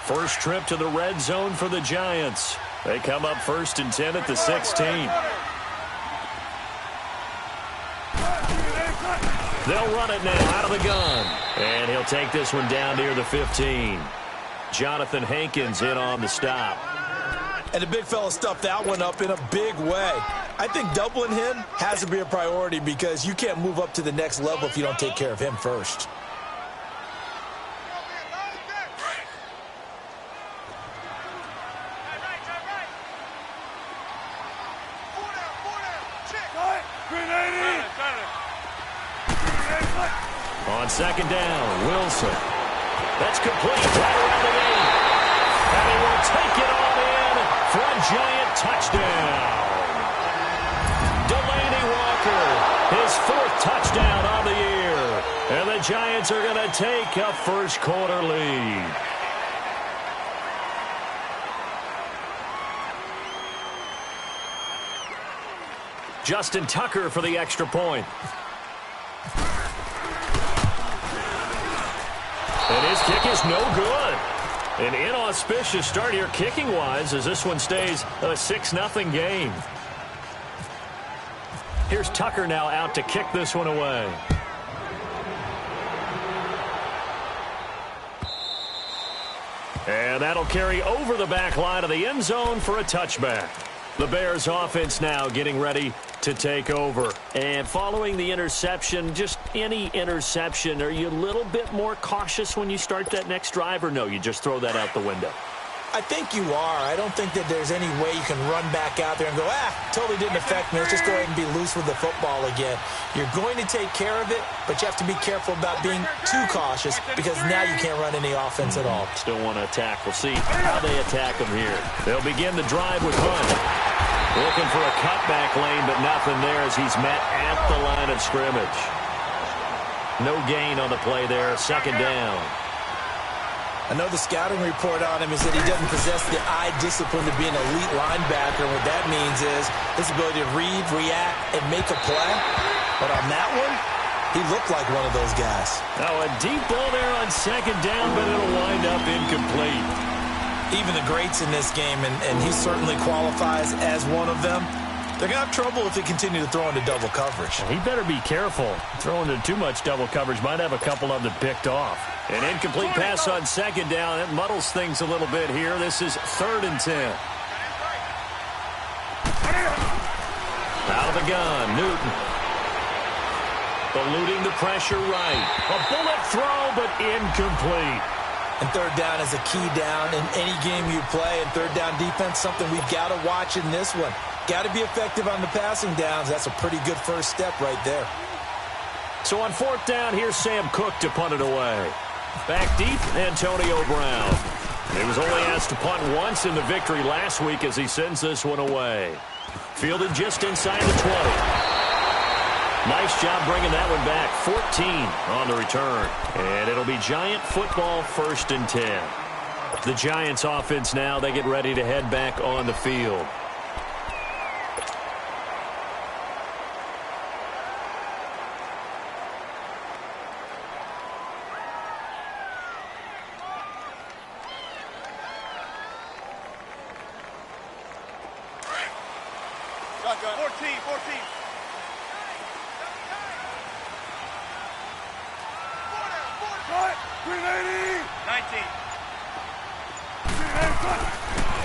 First trip to the red zone for the Giants. They come up 1st and 10 at the 16. They'll run it now out of the gun. And he'll take this one down near the 15. Jonathan Hankins in on the stop. And the big fella stuffed that one up in a big way. I think doubling him has to be a priority because you can't move up to the next level if you don't take care of him first. On 2nd down, Wilson. That's complete right around the 8. And he will take it all in for a Giant touchdown. Delaney Walker, his 4th touchdown on the year. And the Giants are going to take a first-quarter lead. Justin Tucker for the extra point. And his kick is no good. An inauspicious start here kicking-wise as this one stays a 6-0 game. Here's Tucker now out to kick this one away. And that'll carry over the back line of the end zone for a touchback. The Bears offense now getting ready to take over. And following the interception, just any interception, are you a little bit more cautious when you start that next drive, or no, you just throw that out the window? I think you are. I don't think that there's any way you can run back out there and go, totally didn't affect me. Let's just go ahead and be loose with the football again. You're going to take care of it, but you have to be careful about being too cautious because now you can't run any offense at all. Still want to attack. We'll see how they attack them here. They'll begin the drive with Hunt. Looking for a cutback lane, but nothing there as he's met at the line of scrimmage. No gain on the play there. 2nd down. I know the scouting report on him is that he doesn't possess the eye discipline to be an elite linebacker. And what that means is his ability to read, react, and make a play. But on that one, he looked like one of those guys. Now a deep ball there on 2nd down, but it'll wind up incomplete. Even the greats in this game, and he certainly qualifies as one of them, they're going to have trouble if they continue to throw into double coverage. He better be careful. Throwing into too much double coverage might have a couple of them picked off. An incomplete pass on 2nd down. It muddles things a little bit here. This is 3rd and 10. Out of the gun, Newton. Eluding the pressure right. A bullet throw, but incomplete. And 3rd down is a key down in any game you play. And 3rd down defense, something we've got to watch in this one. Got to be effective on the passing downs. That's a pretty good first step right there. So on 4th down, here's Sam Cook to punt it away. Back deep, Antonio Brown. He was only asked to punt once in the victory last week as he sends this one away. Fielded just inside the 20. Nice job bringing that one back. 14 on the return. And it'll be Giant football 1st and 10. The Giants offense now, they get ready to head back on the field.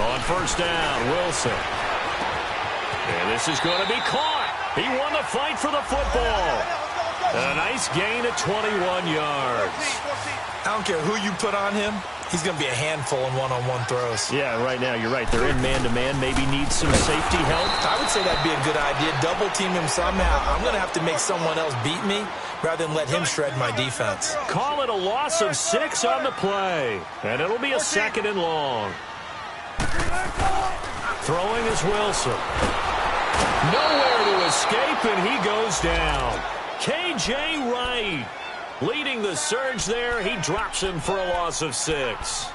On 1st down, Wilson. And this is going to be caught. He won the fight for the football. A nice gain of 21 yards. I don't care who you put on him. He's going to be a handful in one-on-one throws. Yeah, right now, you're right. They're in man-to-man. Maybe need some safety help. I would say that'd be a good idea. Double team him somehow. I'm going to have to make someone else beat me rather than let him shred my defense. Call it a loss of 6 on the play. And it'll be a 2nd and long. Throwing is Wilson. Nowhere to escape, and he goes down. K.J. Wright leading the surge there. He drops him for a loss of 6.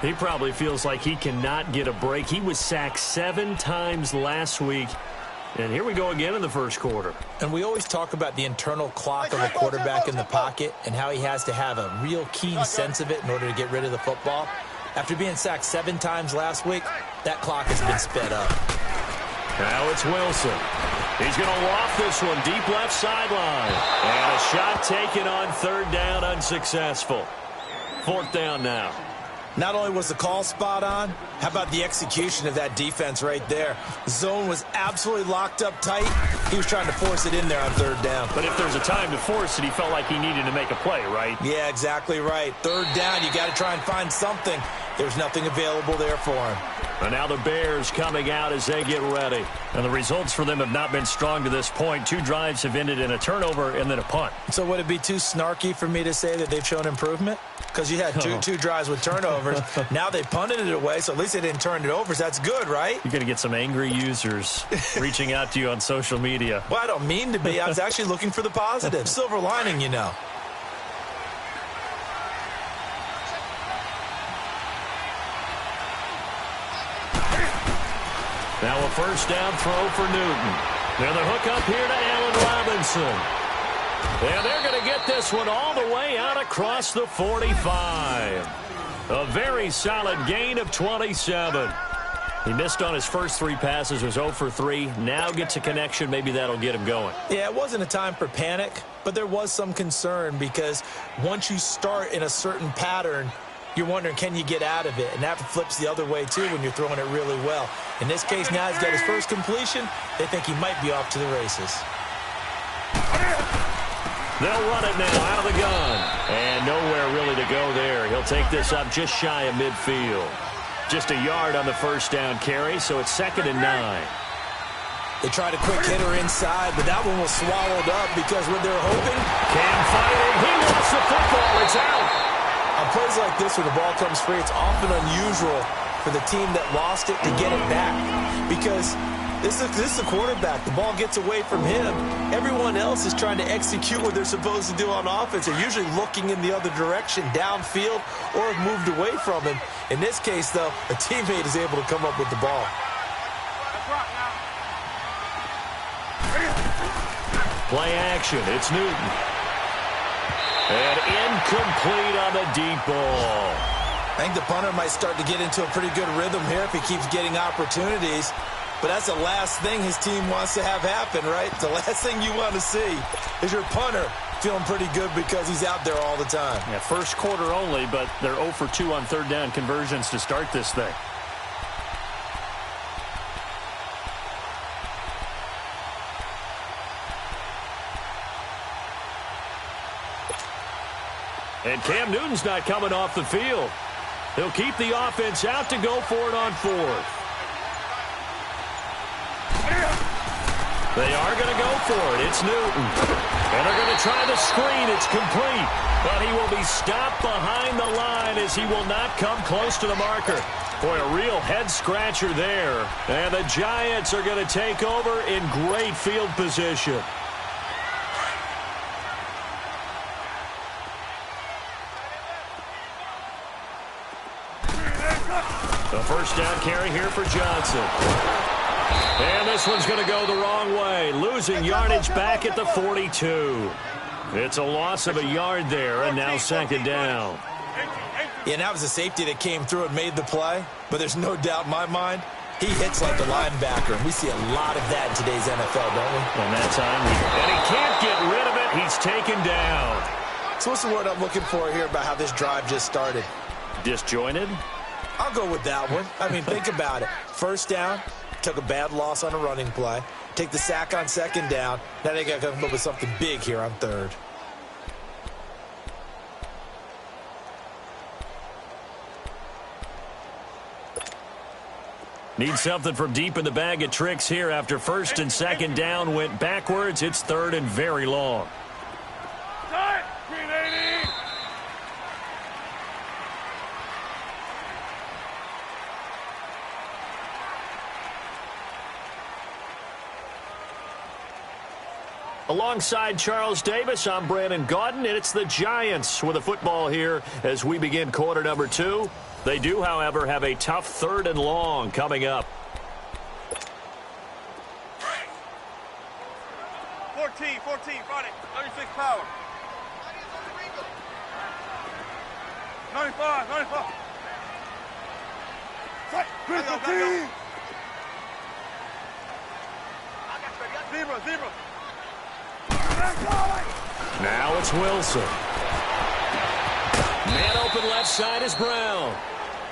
He probably feels like he cannot get a break. He was sacked 7 times last week. And here we go again in the first quarter. And we always talk about the internal clock of a quarterback in the pocket and how he has to have a real keen sense of it in order to get rid of the football. After being sacked 7 times last week, that clock has been sped up. Now it's Wilson. He's going to loft this one deep left sideline. And a shot taken on 3rd down, unsuccessful. 4th down now. Not only was the call spot on, how about the execution of that defense right there? The zone was absolutely locked up tight. He was trying to force it in there on 3rd down. But if there's a time to force it, he felt like he needed to make a play, right? Yeah, exactly right. 3rd down, you got to try and find something. There's nothing available there for him. And now the Bears coming out as they get ready. And the results for them have not been strong to this point. 2 drives have ended in a turnover and then a punt. So would it be too snarky for me to say that they've shown improvement? Because you had two drives with turnovers. Now they punted it away, so at least they didn't turn it over. So that's good, right? You're going to get some angry users reaching out to you on social media. Well, I don't mean to be. I was actually looking for the positive. Silver lining, you know. Now a 1st down throw for Newton. Now the hook up here to Allen Robinson. And they're going to get this one all the way out across the 45. A very solid gain of 27. He missed on his first 3 passes, was 0 for 3. Now gets a connection. Maybe that'll get him going. Yeah, it wasn't a time for panic, but there was some concern because once you start in a certain pattern, you're wondering, can you get out of it? And that flips the other way, too, when you're throwing it really well. In this case, now he's got his first completion. They think he might be off to the races. They'll run it now out of the gun. And nowhere really to go there. He'll take this up just shy of midfield. Just a yard on the 1st down carry, so it's 2nd and 9. They tried a quick hitter inside, but that one was swallowed up because what they were hoping. Cam fighting. He lost the football. It's out. On plays like this, when the ball comes free, it's often unusual for the team that lost it to get it back because this is the quarterback. The ball gets away from him. Everyone else is trying to execute what they're supposed to do on offense. They're usually looking in the other direction, downfield, or have moved away from him. In this case, though, a teammate is able to come up with the ball. Play action. It's Newton. And incomplete on the deep ball. I think the punter might start to get into a pretty good rhythm here if he keeps getting opportunities. But that's the last thing his team wants to have happen, right? The last thing you want to see is your punter feeling pretty good because he's out there all the time. Yeah, first quarter only, but they're 0 for 2 on 3rd down conversions to start this thing. And Cam Newton's not coming off the field. He'll keep the offense out to go for it on 4th. They are going to go for it. It's Newton. And they're going to try the screen. It's complete. But he will be stopped behind the line as he will not come close to the marker. Boy, a real head-scratcher there. And the Giants are going to take over in great field position. The 1st down carry here for Johnson. And this one's going to go the wrong way. Losing yardage back at the 42. It's a loss of a yard there, and now 2nd down. Yeah, and that was a safety that came through and made the play. But there's no doubt in my mind, he hits like a linebacker. And we see a lot of that in today's NFL, don't we? And that time, and he can't get rid of it. He's taken down. So what's the word I'm looking for here about how this drive just started? Disjointed? I'll go with that one. I mean, think about it. 1st down, took a bad loss on a running play. Take the sack on 2nd down. Now they got to come up with something big here on 3rd. Need something from deep in the bag of tricks here after 1st and 2nd down went backwards. It's 3rd and very long. Alongside Charles Davis, I'm Brandon Gaudin, and it's the Giants with the football here as we begin quarter number 2. They do, however, have a tough 3rd and long coming up. 14, Friday, 36 power. 95. Zebra. Now it's Wilson. Man open left side is Brown.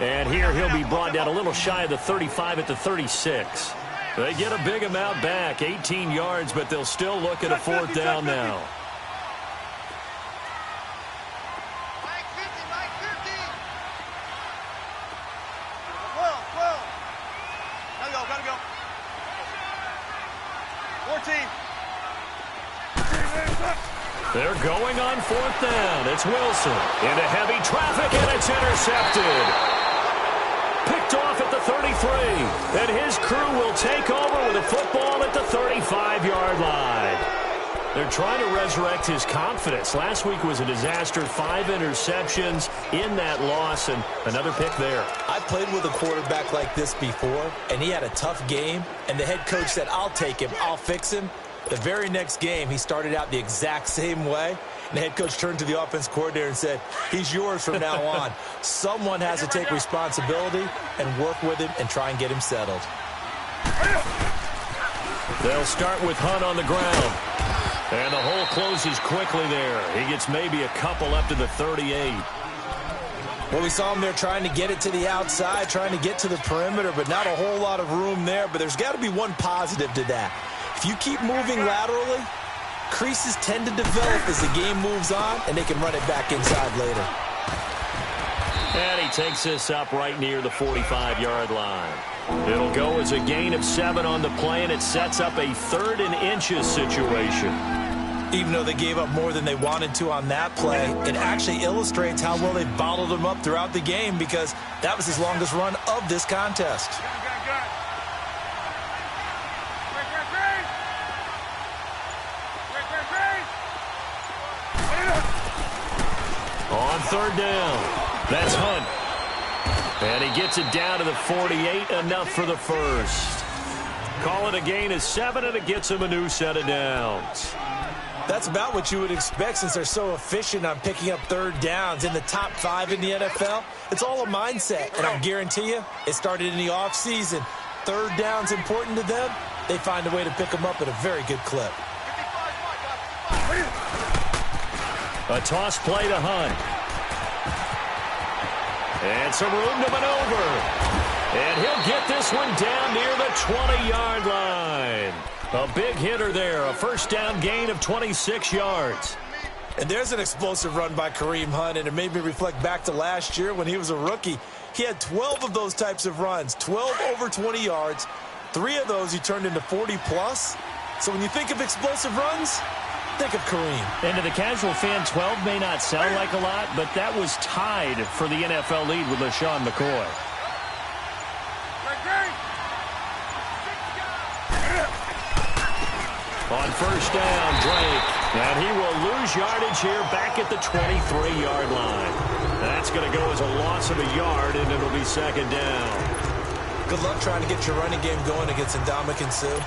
And here he'll be brought down a little shy of the 35 at the 36. They get a big amount back, 18 yards, but they'll still look at a fourth down now. Gotta go. 14. They're going on fourth down. It's Wilson into heavy traffic, and it's intercepted. Picked off at the 33, and his crew will take over with a football at the 35-yard line. They're trying to resurrect his confidence. Last week was a disaster, 5 interceptions in that loss, and another pick there. I played with a quarterback like this before, and he had a tough game, and the head coach said, I'll take him, I'll fix him. The very next game, he started out the exact same way, and the head coach turned to the offense coordinator and said, he's yours from now on. Someone has to take responsibility and work with him and try and get him settled. They'll start with Hunt on the ground. And the hole closes quickly there. He gets maybe a couple up to the 38. Well, we saw him there trying to get it to the outside, trying to get to the perimeter, but not a whole lot of room there. But there's got to be one positive to that. If you keep moving laterally, creases tend to develop as the game moves on, and they can run it back inside later. And he takes this up right near the 45-yard line. It'll go as a gain of 7 on the play, and it sets up a 3rd and inches situation. Even though they gave up more than they wanted to on that play, it actually illustrates how well they bottled them up throughout the game, because that was his longest run of this contest. On 3rd down, that's Hunt. And he gets it down to the 48, enough for the first. Call it a gain of 7, and it gets him a new set of downs. That's about what you would expect since they're so efficient on picking up 3rd downs in the top 5 in the NFL. It's all a mindset, and I'll guarantee you it started in the offseason. 3rd down's important to them. They find a way to pick them up at a very good clip. A toss play to Hunt. And some room to maneuver. And he'll get this one down near the 20-yard line. A big hitter there. A first down gain of 26 yards. And there's an explosive run by Kareem Hunt, and it made me reflect back to last year when he was a rookie. He had 12 of those types of runs, 12 over 20 yards. 3 of those he turned into 40-plus. So when you think of explosive runs, think of Kareem. And to the casual fan, 12 may not sound like a lot, but that was tied for the NFL lead with LaShawn McCoy. On first down, Drake. And he will lose yardage here back at the 23-yard line. That's going to go as a loss of a yard, and it'll be 2nd down. Good luck trying to get your running game going against Ndamukong Suh.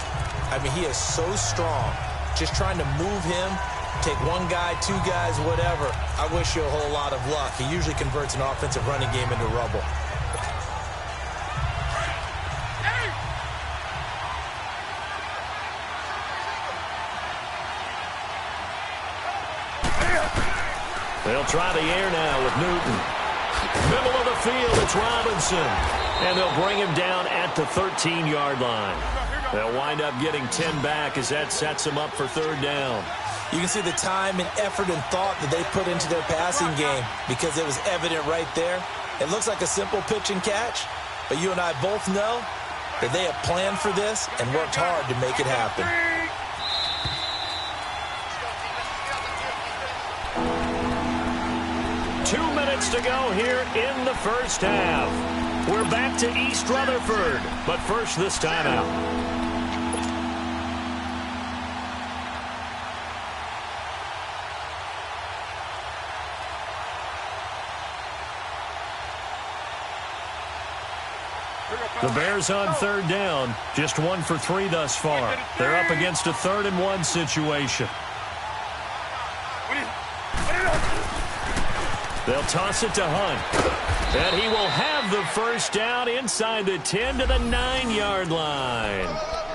I mean, he is so strong. Just trying to move him, take 1 guy, 2 guys, whatever. I wish you a whole lot of luck. He usually converts an offensive running game into rubble. They'll try the air now with Newton. Middle of the field, it's Robinson. And they'll bring him down at the 13-yard line. They'll wind up getting 10 back as that sets them up for 3rd down. You can see the time and effort and thought that they put into their passing game because it was evident right there. It looks like a simple pitch and catch, but you and I both know that they have planned for this and worked hard to make it happen. To go here in the first half. We're back to East Rutherford, but first this timeout. The Bears on 3rd down, just 1 for 3 thus far. They're up against a 3rd and 1 situation. They'll toss it to Hunt. And he will have the first down inside the 10 to the 9-yard line.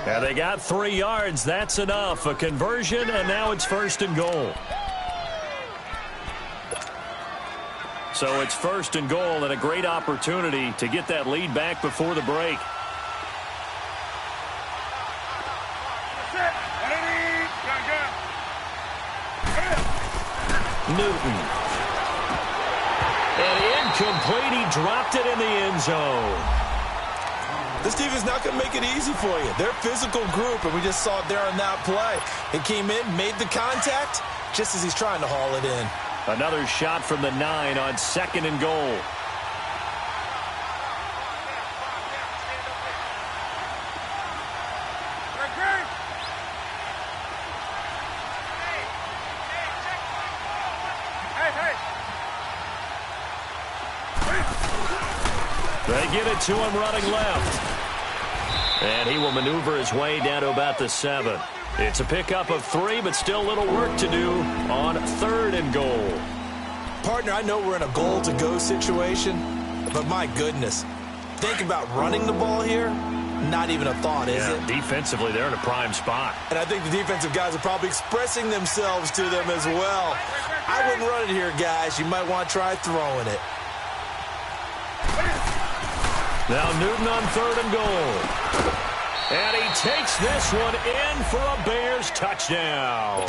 And they got 3 yards. That's enough. A conversion, and now it's 1st and goal. So it's 1st and goal and a great opportunity to get that lead back before the break. Newton. And incomplete. He dropped it in the end zone. This defense is not going to make it easy for you. They're a physical group, and we just saw it there on that play. It came in, made the contact, just as he's trying to haul it in. Another shot from the 9 on 2nd and goal. They get it to him running left. And he will maneuver his way down to about the 7. It's a pickup of 3, but still a little work to do on 3rd and goal. Partner, I know we're in a goal-to-go situation, but my goodness, think about running the ball here. Not even a thought, is it? Defensively, they're in a prime spot. And I think the defensive guys are probably expressing themselves to them as well. I wouldn't run it here, guys. You might want to try throwing it. Now Newton on 3rd and goal. And he takes this one in for a Bears touchdown.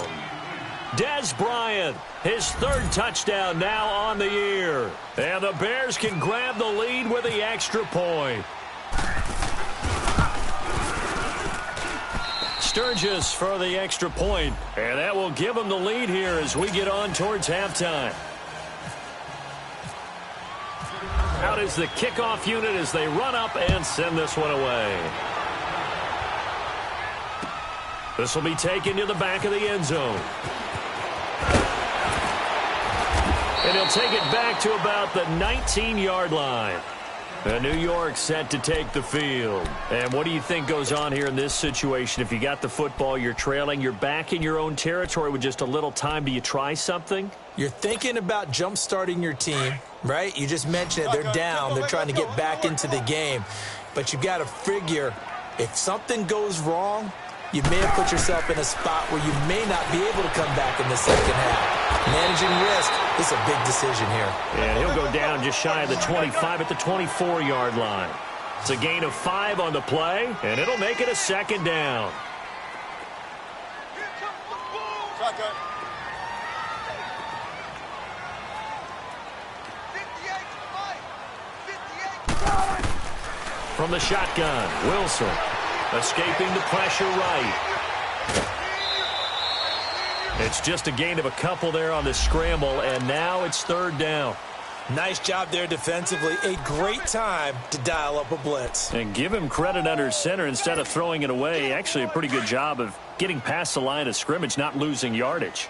Des Bryant, his 3rd touchdown now on the year. And the Bears can grab the lead with the extra point. Sturgis for the extra point. And that will give them the lead here as we get on towards halftime. Out is the kickoff unit as they run up and send this one away. This will be taken to the back of the end zone. And he'll take it back to about the 19-yard line. And New York set to take the field. And what do you think goes on here in this situation? If you got the football, you're trailing, you're back in your own territory with just a little time. Do you try something? You're thinking about jump-starting your team, right? You just mentioned it. They're down. They're trying to get back into the game. But you've got to figure if something goes wrong, you may have put yourself in a spot where you may not be able to come back in the second half. Managing risk is a big decision here. And he'll go down just shy of the 25 at the 24-yard line. It's a gain of 5 on the play, and it'll make it a 2nd down. From the shotgun, Wilson. Escaping the pressure right. It's just a gain of a couple there on the scramble, and now it's 3rd down. Nice job there defensively. A great time to dial up a blitz. And give him credit under center instead of throwing it away. Actually a pretty good job of getting past the line of scrimmage, not losing yardage.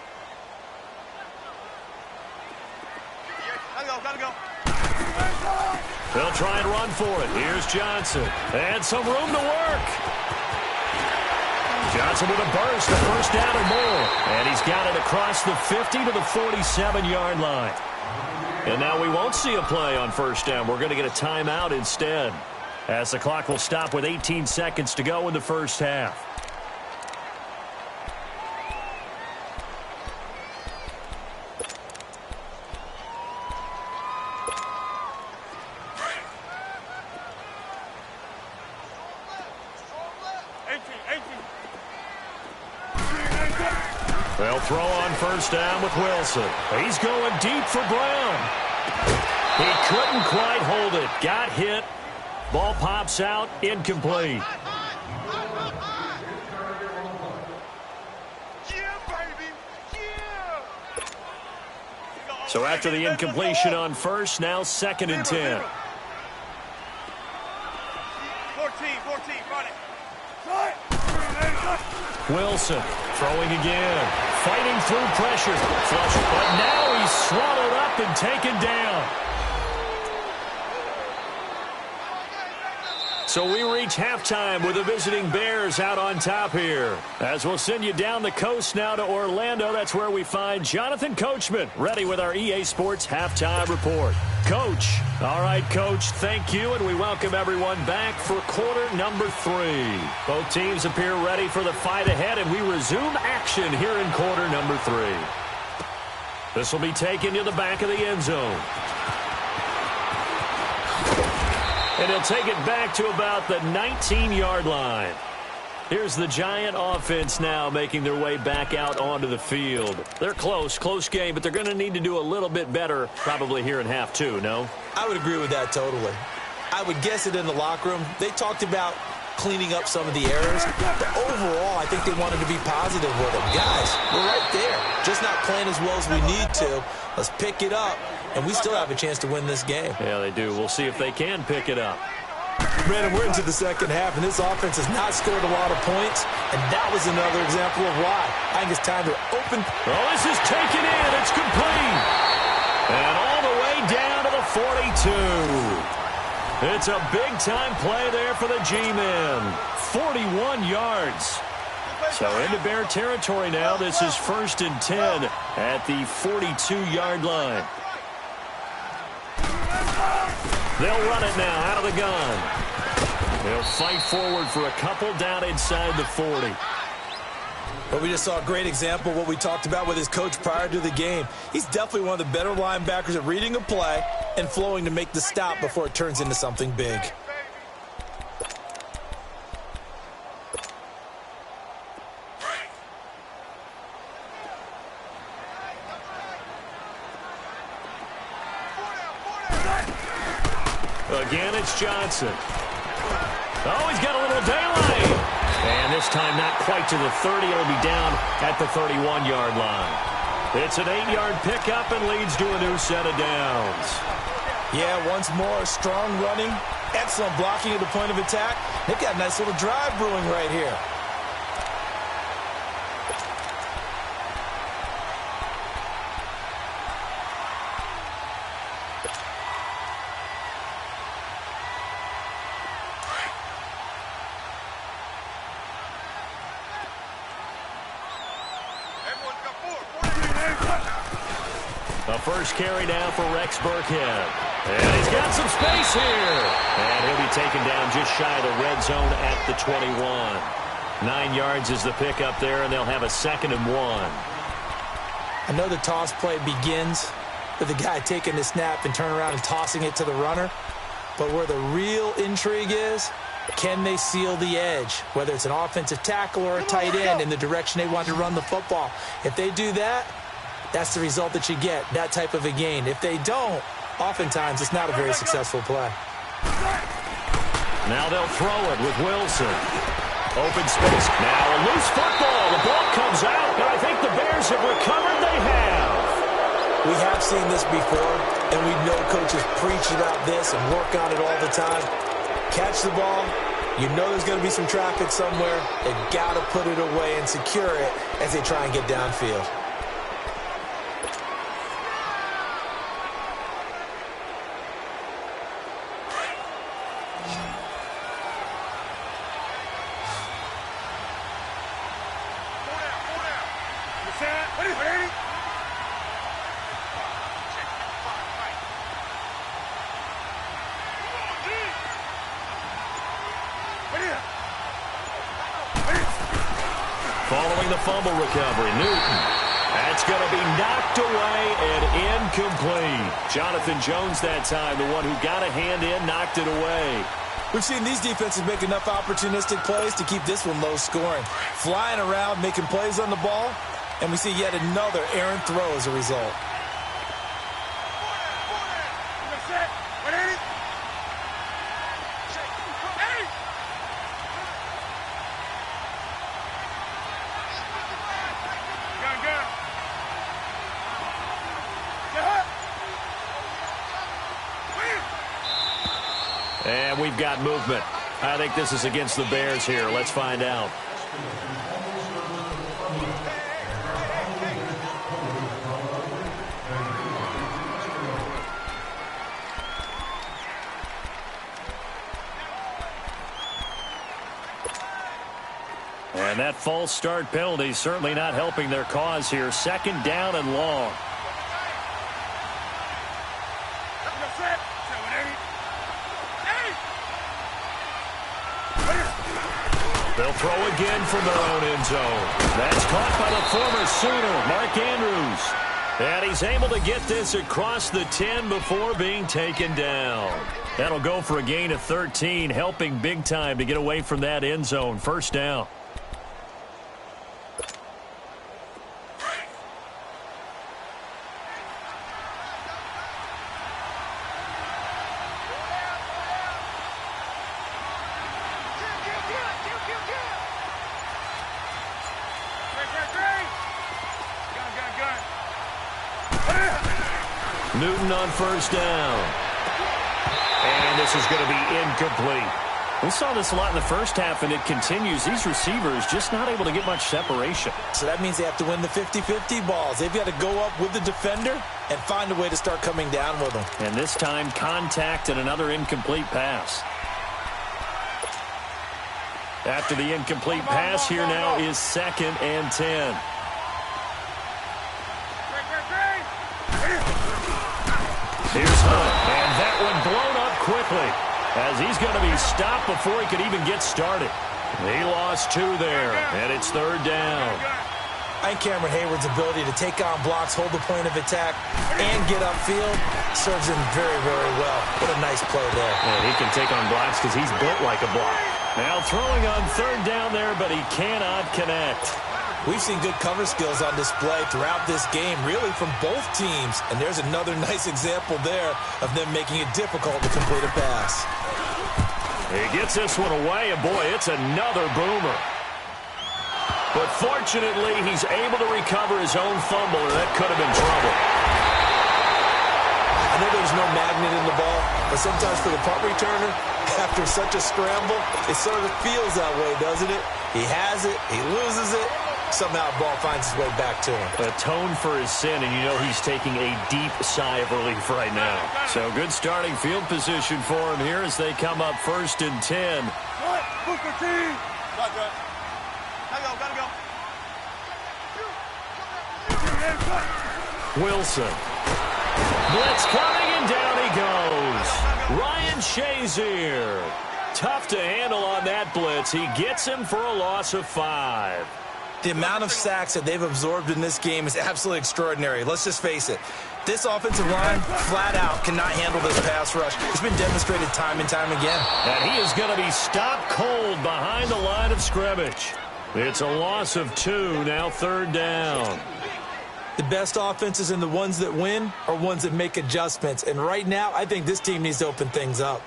Gotta go. They'll try and run for it. Here's Johnson. And some room to work. Johnson with a burst, a 1st down or more. And he's got it across the 50 to the 47-yard line. And now we won't see a play on 1st down. We're going to get a timeout instead, as the clock will stop with 18 seconds to go in the 1st half. They'll throw on 1st down with Wilson. He's going deep for Brown. He couldn't quite hold it. Got hit. Ball pops out. Incomplete. So after the incompletion on 1st, now 2nd and 10. 14, run it. Wilson throwing again. Fighting through pressure. Flush. But now he's swallowed up and taken down. So we reach halftime with the visiting Bears out on top here. As we'll send you down the coast now to Orlando, that's where we find Jonathan Coachman, ready with our EA Sports Halftime Report. Coach. All right, Coach, thank you, and we welcome everyone back for quarter number 3. Both teams appear ready for the fight ahead, and we resume action here in quarter number 3. This will be taken to the back of the end zone. And he'll take it back to about the 19-yard line. Here's the Giant offense now making their way back out onto the field. They're close game, but they're going to need to do a little bit better probably here in half 2, no? I would agree with that totally. I would guess it in the locker room. They talked about cleaning up some of the errors, but overall, I think they wanted to be positive with them. Guys, we're right there. Just not playing as well as we need to. Let's pick it up, and we still have a chance to win this game. Yeah, they do. We'll see if they can pick it up. Brandon, we're into the second half, and this offense has not scored a lot of points, and that was another example of why. I think it's time to open. Oh, this is taken in. It's complete. And all the way down to the 42. It's a big-time play there for the G-men. 41 yards. So into Bear territory now. This is 1st and 10 at the 42-yard line. They'll run it now out of the gun. They'll fight forward for a couple down inside the 40. But we just saw a great example of what we talked about with his coach prior to the game. He's definitely one of the better linebackers at reading a play and flowing to make the stop before it turns into something big. Again, it's Johnson. Oh, he's got a little daylight. And this time not quite to the 30. It'll be down at the 31-yard line. It's an 8-yard pickup and leads to a new set of downs. Yeah, once more, strong running, excellent blocking at the point of attack. They've got a nice little drive brewing right here. The first carry now for Rex Burkhead. And he's got some space here. And he'll be taken down just shy of the red zone at the 21. 9 yards is the pickup there, and they'll have a 2nd and 1. I know the toss play begins with the guy taking the snap and turn around and tossing it to the runner. But where the real intrigue is, can they seal the edge? Whether it's an offensive tackle or a tight end in the direction they want to run the football. If they do that, that's the result that you get, that type of a gain. If they don't, oftentimes it's not a very successful play. Now they'll throw it with Wilson. Open space. Now a loose football. The ball comes out, and I think the Bears have recovered. They have. We have seen this before, and we know coaches preach about this and work on it all the time. Catch the ball. You know there's going to be some traffic somewhere. They've got to put it away and secure it as they try and get downfield. Following the fumble recovery, Newton. That's going to be knocked away and incomplete. Jonathan Jones that time, the one who got a hand in, knocked it away. We've seen these defenses make enough opportunistic plays to keep this one low scoring. Flying around, making plays on the ball, and we see yet another errant throw as a result. And we've got movement. I think this is against the Bears here. Let's find out. And that false start penalty certainly not helping their cause here. Second down and long. They'll throw again from their own end zone. That's caught by the former Sooner, Mark Andrews. And he's able to get this across the 10 before being taken down. That'll go for a gain of 13, helping big time to get away from that end zone. First down. Newton on first down. And this is going to be incomplete. We saw this a lot in the first half, and it continues. These receivers just not able to get much separation. So that means they have to win the 50-50 balls. They've got to go up with the defender and find a way to start coming down with them. And this time, contact and another incomplete pass. After the incomplete pass, here now is 2nd and 10. Here's Hunt, and that one blown up quickly as he's going to be stopped before he could even get started. He lost 2 there, and it's 3rd down. I think Cameron Hayward's ability to take on blocks, hold the point of attack, and get upfield serves him very, very well. What a nice play there. And he can take on blocks because he's built like a block. Now throwing on 3rd down there, but he cannot connect. We've seen good cover skills on display throughout this game, really from both teams. And there's another nice example there of them making it difficult to complete a pass. He gets this one away, and boy, it's another boomer. But fortunately, he's able to recover his own fumble, or that could have been trouble. I know there's no magnet in the ball, but sometimes for the punt returner, after such a scramble, it sort of feels that way, doesn't it? He has it, he loses it. Somehow the ball finds its way back to him. Atone for his sin, and you know he's taking a deep sigh of relief right now. So good starting field position for him here as they come up 1st and 10. Wilson. Blitz coming, and down he goes. Ryan Shazier. Tough to handle on that blitz. He gets him for a loss of 5. The amount of sacks that they've absorbed in this game is absolutely extraordinary. Let's just face it. This offensive line, flat out, cannot handle this pass rush. It's been demonstrated time and time again. And he is going to be stopped cold behind the line of scrimmage. It's a loss of 2, now 3rd down. The best offenses and the ones that win are ones that make adjustments. And right now, I think this team needs to open things up.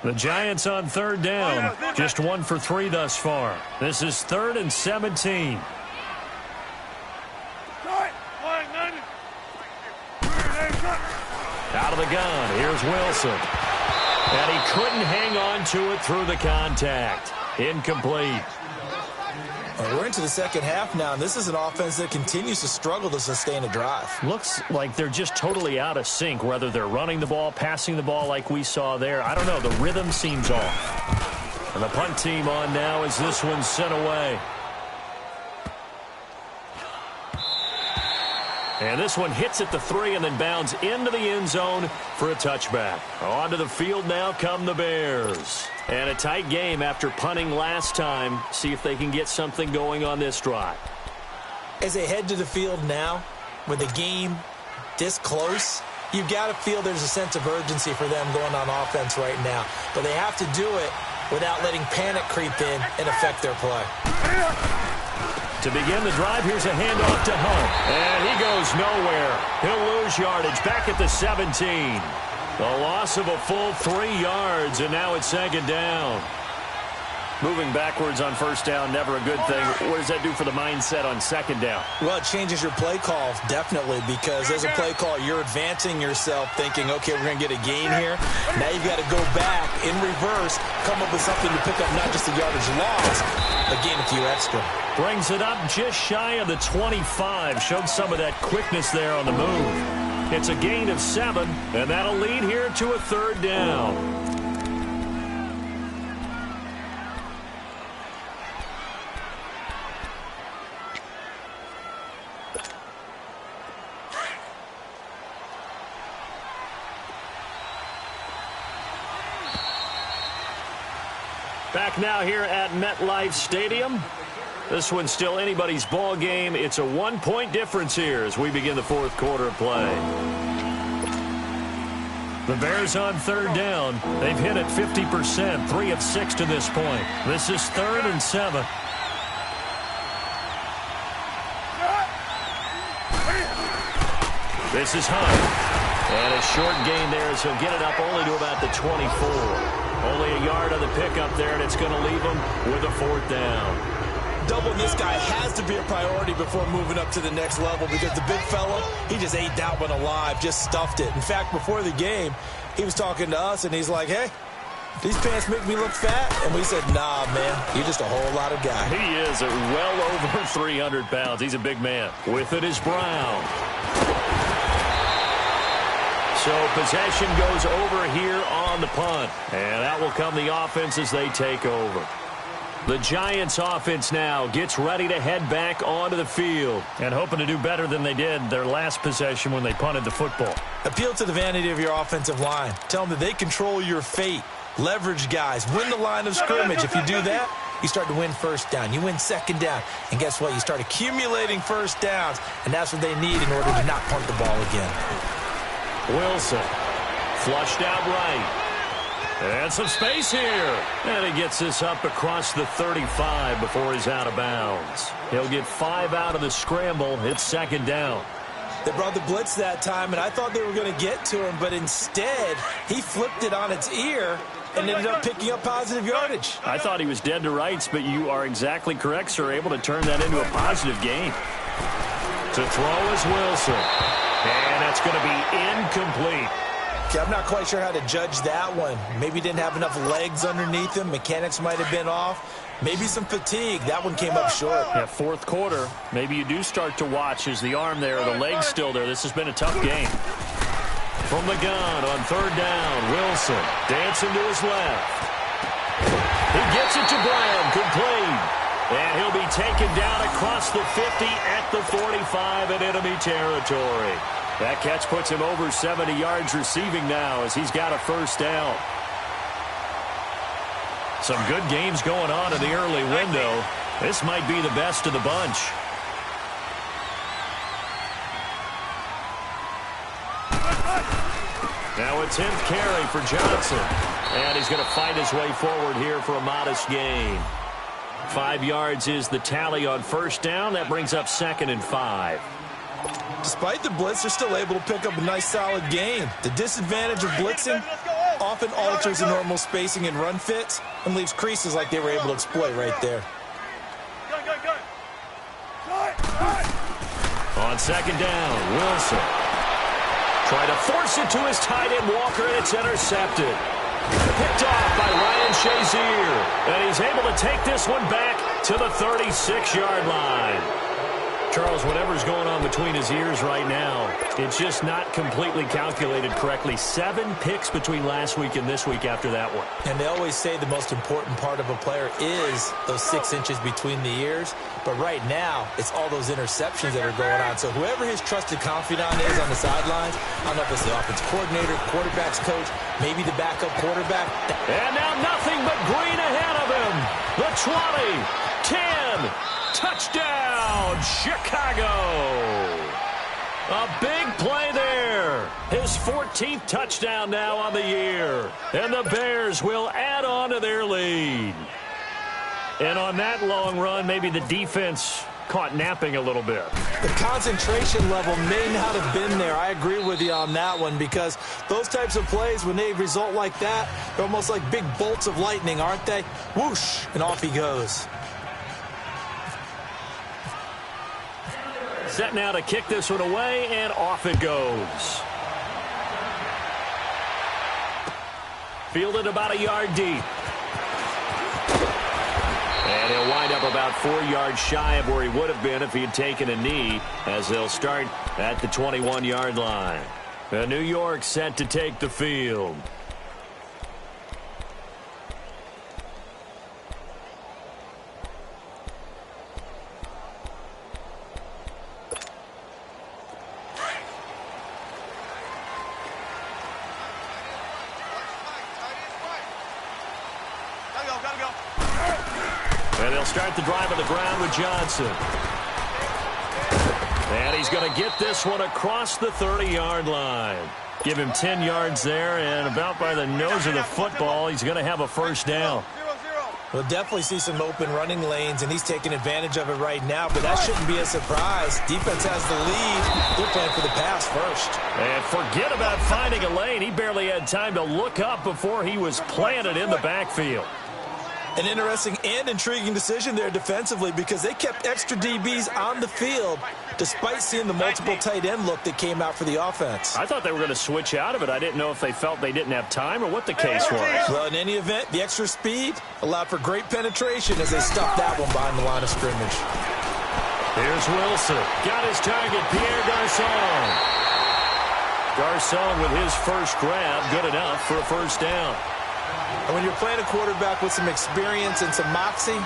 The Giants on 3rd down. Just 1 for 3 thus far. This is 3rd and 17. Out of the gun. Here's Wilson. And he couldn't hang on to it through the contact. Incomplete. We're into the second half now, and this is an offense that continues to struggle to sustain a drive. Looks like they're just totally out of sync, whether they're running the ball, passing the ball like we saw there. I don't know. The rhythm seems off. And the punt team on now as this one's sent away. And this one hits at the 3 and then bounds into the end zone for a touchback. Onto the field now come the Bears. And a tight game after punting last time. See if they can get something going on this drive. As they head to the field now, with the game this close, you've got to feel there's a sense of urgency for them going on offense right now. But they have to do it without letting panic creep in and affect their play. To begin the drive, here's a handoff to Hunt. And he goes nowhere. He'll lose yardage back at the 17. The loss of a full 3 yards, and now it's 2nd down. Moving backwards on 1st down, never a good thing. What does that do for the mindset on 2nd down? Well, it changes your play call, definitely, because as a play call, you're advancing yourself thinking, okay, we're going to get a gain here. Now you've got to go back in reverse, come up with something to pick up not just the yardage loss, but gain a few extra. Brings it up just shy of the 25. Showed some of that quickness there on the move. It's a gain of 7, and that'll lead here to a 3rd down. Back now here at MetLife Stadium. This one's still anybody's ball game. It's a 1-point difference here as we begin the 4th quarter of play. The Bears on 3rd down. They've hit it 50%, 3 of 6 to this point. This is 3rd and 7. This is Hunt. And a short gain there as he'll get it up only to about the 24. Only a yard on the pickup there, and it's going to leave him with a 4th down. Doubling this guy has to be a priority before moving up to the next level because the big fella, he just ate that one alive, just stuffed it. In fact, before the game, he was talking to us, and he's like, hey, these pants make me look fat? And we said, nah, man, you're just a whole lot of guy. He is well over 300 pounds. He's a big man. With it is Brown. So possession goes over here on the punt. And that will come the offense as they take over. The Giants offense now gets ready to head back onto the field. And hoping to do better than they did their last possession when they punted the football. Appeal to the vanity of your offensive line. Tell them that they control your fate. Leverage guys. Win the line of scrimmage. If you do that, you start to win 1st down. You win 2nd down. And guess what? You start accumulating 1st downs. And that's what they need in order to not punt the ball again. Wilson, flushed out right. And some space here. And he gets this up across the 35 before he's out of bounds. He'll get 5 out of the scramble. It's 2nd down. They brought the blitz that time, and I thought they were going to get to him, but instead, he flipped it on its ear and ended up picking up positive yardage. I thought he was dead to rights, but you are exactly correct, sir. Able to turn that into a positive gain. To throw is Wilson. And that's going to be incomplete. Okay, I'm not quite sure how to judge that one. Maybe didn't have enough legs underneath him. Mechanics might have been off. Maybe some fatigue. That one came up short. Yeah, 4th quarter. Maybe you do start to watch as the arm there, the leg's still there. This has been a tough game. From the gun on 3rd down, Wilson dancing to his left. He gets it to Brown, complete. And he'll be taken down across the 50 at the 45 in enemy territory. That catch puts him over 70 yards receiving now as he's got a 1st down. Some good games going on in the early window. This might be the best of the bunch. Now a 10th carry for Johnson. And he's going to fight his way forward here for a modest gain. 5 yards is the tally on 1st down. That brings up 2nd and 5. Despite the blitz, they're still able to pick up a nice, solid gain. The disadvantage of blitzing often alters the normal spacing and run fits and leaves creases like they were able to exploit right there. On 2nd down, Wilson. Try to force it to his tight end, Walker, and it's intercepted. Picked off by Ryan Shazier. And he's able to take this one back to the 36-yard line. Charles, whatever's going on between his ears right now, it's just not completely calculated correctly. 7 picks between last week and this week after that one. And they always say the most important part of a player is those 6 inches between the ears. But right now, it's all those interceptions that are going on. So whoever his trusted confidant is on the sidelines, I don't know if it's the offense coordinator, quarterback's coach, maybe the backup quarterback. And now nothing but green ahead of him. The 20, 10, touchdown, Chicago. A big play there. His 14th touchdown now on the year. And the Bears will add on to their lead. And on that long run, maybe the defense caught napping a little bit. The concentration level may not have been there. I agree with you on that one because those types of plays, when they result like that, they're almost like big bolts of lightning, aren't they? Whoosh, and off he goes. Set now to kick this one away, and off it goes. Fielded about a yard deep. And he'll wind up about 4 yards shy of where he would have been if he had taken a knee, as they'll start at the 21-yard line. New York set to take the field. And they'll start the drive on the ground with Johnson. And he's going to get this one across the 30-yard line. Give him 10 yards there, and about by the nose of the football, he's going to have a first down. We'll definitely see some open running lanes, and he's taking advantage of it right now, but that shouldn't be a surprise. Defense has the lead. They're playing for the pass first. And forget about finding a lane. He barely had time to look up before he was planted in the backfield. An interesting and intriguing decision there defensively because they kept extra DBs on the field despite seeing the multiple tight end look that came out for the offense. I thought they were going to switch out of it. I didn't know if they felt they didn't have time or what the case was. Well, in any event, the extra speed allowed for great penetration as they stuffed that one behind the line of scrimmage. Here's Wilson. Got his target, Pierre Garçon. Garçon with his first grab, good enough for a first down. And when you're playing a quarterback with some experience and some moxie,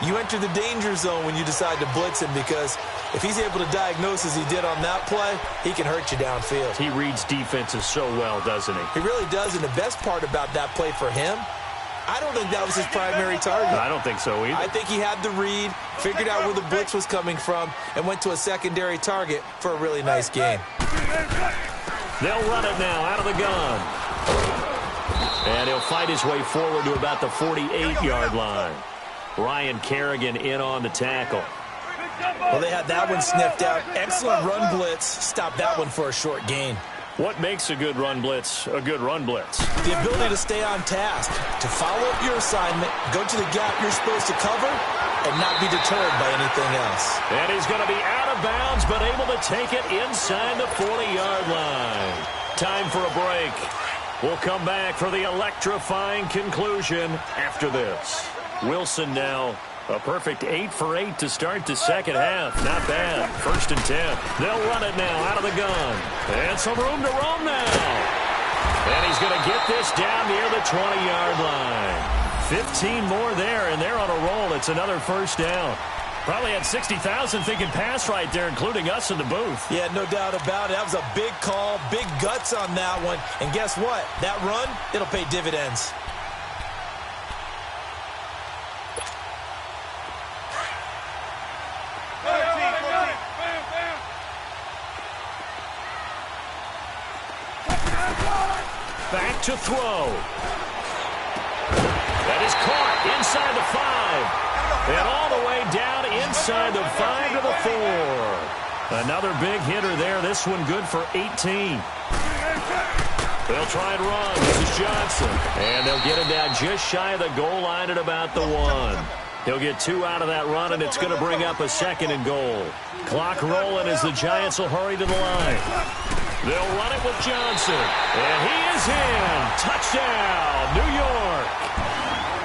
you enter the danger zone when you decide to blitz him because if he's able to diagnose as he did on that play, he can hurt you downfield. He reads defenses so well, doesn't he? He really does, and the best part about that play for him, I don't think that was his primary target. I don't think so either. I think he had the read, figured out where the blitz was coming from, and went to a secondary target for a really nice gain. They'll run it now out of the gun. And he'll fight his way forward to about the 48-yard line. Ryan Kerrigan in on the tackle. Well, they had that one sniffed out. Excellent run blitz. Stopped that one for a short gain. What makes a good run blitz a good run blitz? The ability to stay on task, to follow up your assignment, go to the gap you're supposed to cover, and not be deterred by anything else. And he's going to be out of bounds, but able to take it inside the 40-yard line. Time for a break. We'll come back for the electrifying conclusion after this. Wilson now a perfect 8 for 8 to start the second half. Not bad. 1st and 10. They'll run it now out of the gun. And some room to roam now. And he's going to get this down near the 20-yard line. 15 more there, and they're on a roll. It's another first down. Probably had 60,000 thinking pass right there, including us in the booth. Yeah, no doubt about it. That was a big call, big guts on that one. And guess what? That run, it'll pay dividends. Back to throw. That is caught inside the 5. And all the way down inside the 5 to the 4. Another big hitter there. This one good for 18. They'll try and run. This is Johnson. And they'll get him down just shy of the goal line at about the 1. He'll get 2 out of that run, and it's going to bring up a 2nd and goal. Clock rolling as the Giants will hurry to the line. They'll run it with Johnson. And he is in. Touchdown, New York.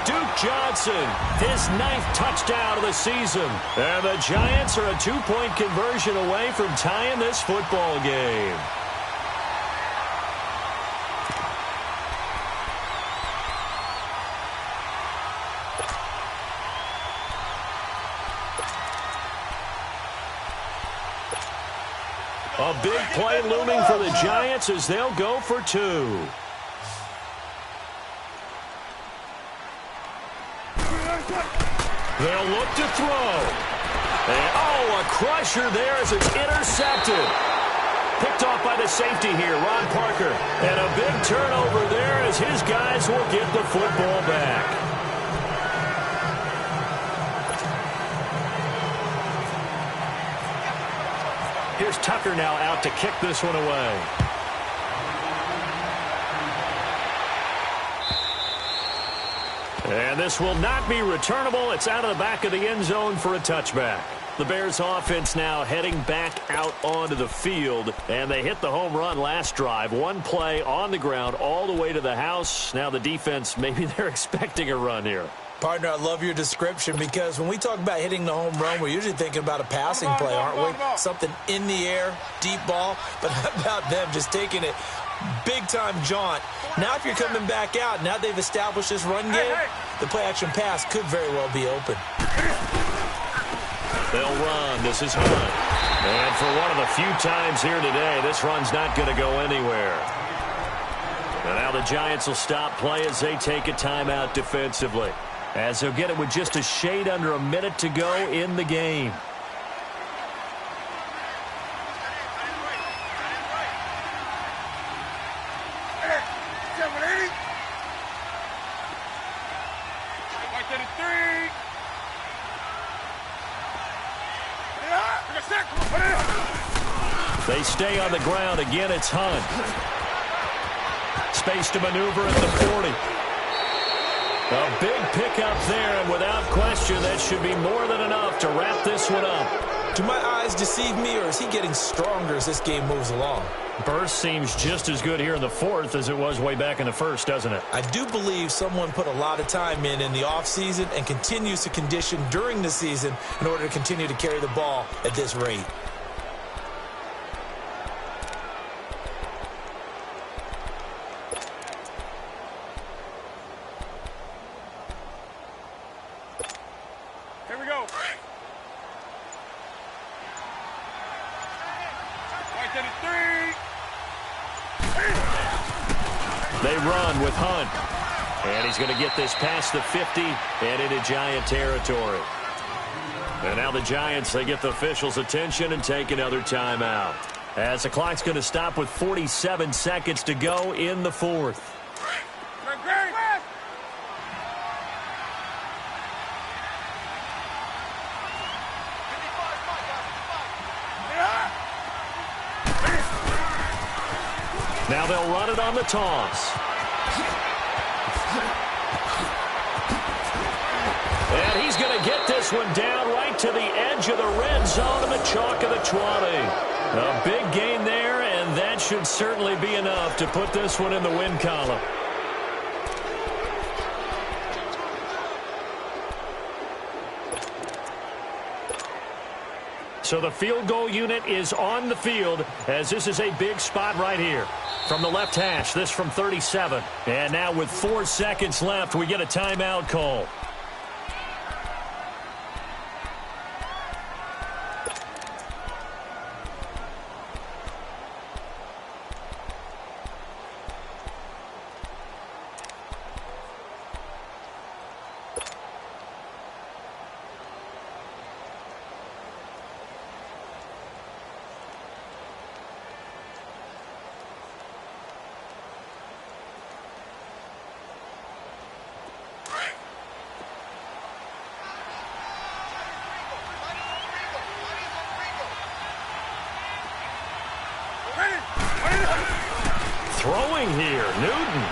Duke Johnson, his 9th touchdown of the season. And the Giants are a 2-point conversion away from tying this football game. A big play looming for the Giants as they'll go for 2. They'll look to throw. And, a crusher there as it's intercepted. Picked off by the safety here, Ron Parker. And a big turnover there as his guys will get the football back. Here's Tucker now out to kick this one away. And this will not be returnable. It's out of the back of the end zone for a touchback. The Bears offense now heading back out onto the field, and they hit the home run last drive. One play on the ground all the way to the house. Now the defense, maybe they're expecting a run here. Partner, I love your description because when we talk about hitting the home run, we're usually thinking about a passing play, aren't we? Something in the air, deep ball. But how about them just taking it big-time jaunt? Now if you're coming back out, now they've established this run game, the play-action pass could very well be open. They'll run. This is Hunt. And for one of the few times here today, this run's not going to go anywhere. And now the Giants will stop play as they take a timeout defensively, as they'll get it with just a shade under a minute to go in the game. They stay on the ground. Again, it's Hunt. Space to maneuver at the 40. A big pickup there, and without question, that should be more than enough to wrap this one up. Do my eyes deceive me, or is he getting stronger as this game moves along? Burst seems just as good here in the fourth as it was way back in the first, doesn't it? I do believe someone put a lot of time in the offseason and continues to condition during the season in order to continue to carry the ball at this rate. Here we go. They run with Hunt. And he's going to get this past the 50 and into Giant territory. And now the Giants, they get the officials' attention and take another timeout, as the clock's going to stop with 47 seconds to go in the fourth. Now they'll run it on the toss. And he's going to get this one down right to the edge of the red zone and the chalk of the 20. A big gain there, and that should certainly be enough to put this one in the win column. So the field goal unit is on the field, as this is a big spot right here. From the left hash, this from 37. And now with 4 seconds left, we get a timeout call. Throwing here, Newton.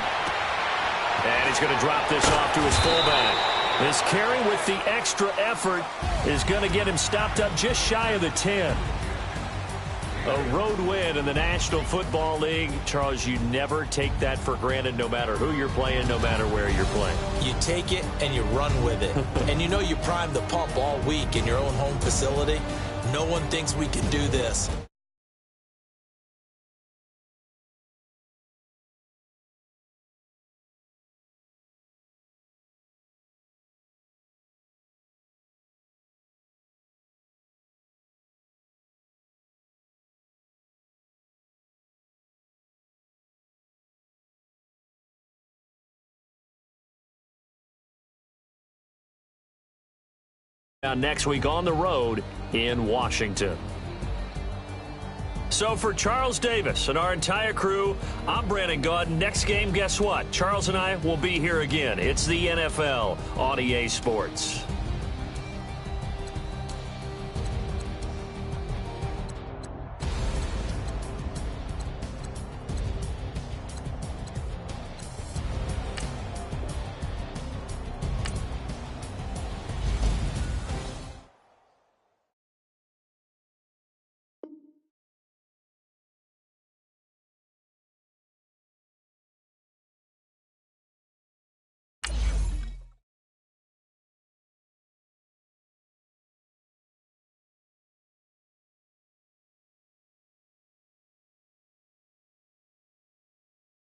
And he's going to drop this off to his fullback. This carry with the extra effort is going to get him stopped up just shy of the 10. A road win in the National Football League. Charles, you never take that for granted, no matter who you're playing, no matter where you're playing. You take it and you run with it. And you know you primed the pump all week in your own home facility. No one thinks we can do this. Now next week on the road in Washington. So for Charles Davis and our entire crew, I'm Brandon Gaudin. Next game, guess what? Charles and I will be here again. It's the NFL on EA Sports.